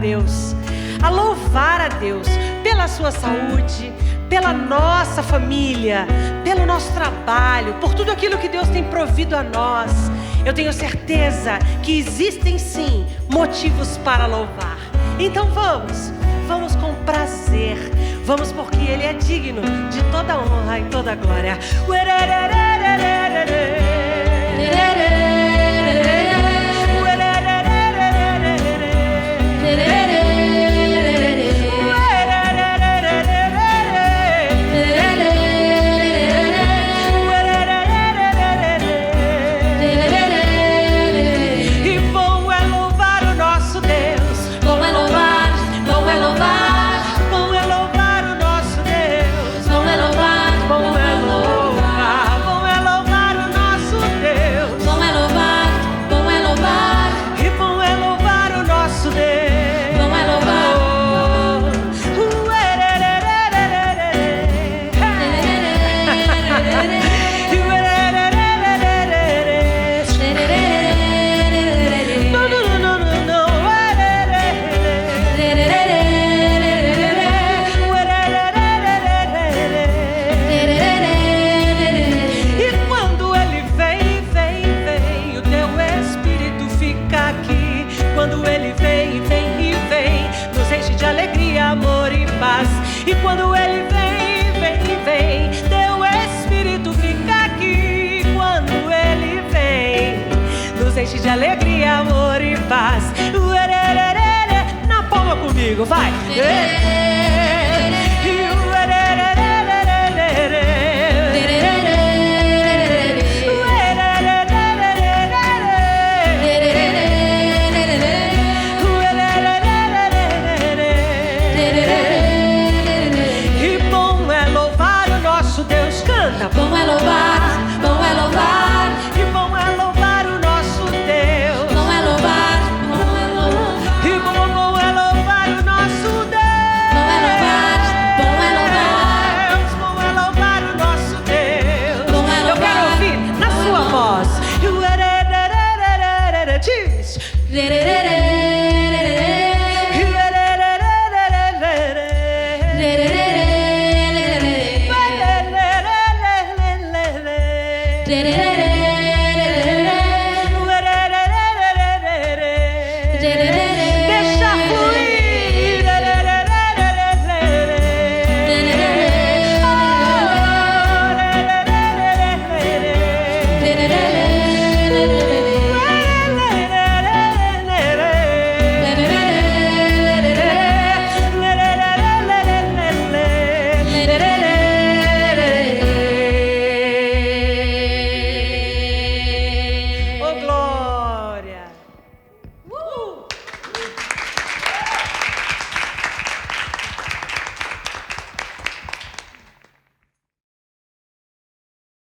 Deus, a louvar a Deus pela sua saúde, pela nossa família, pelo nosso trabalho, por tudo aquilo que Deus tem provido a nós. Eu tenho certeza que existem sim motivos para louvar. Então vamos com prazer, vamos porque Ele é digno de toda honra e toda glória. E quando Ele vem, Teu Espírito fica aqui. Quando Ele vem, nos enche de alegria, amor e paz. Na palma comigo, vai! Bom é louvar, e bom é louvar o nosso Deus. bom é louvar, E bom é louvar o nosso Deus. bom é louvar, Bom é louvar o nosso Deus. Bom é Eu quero louvar, ouvir na bom é sua louvar. voz. Diz.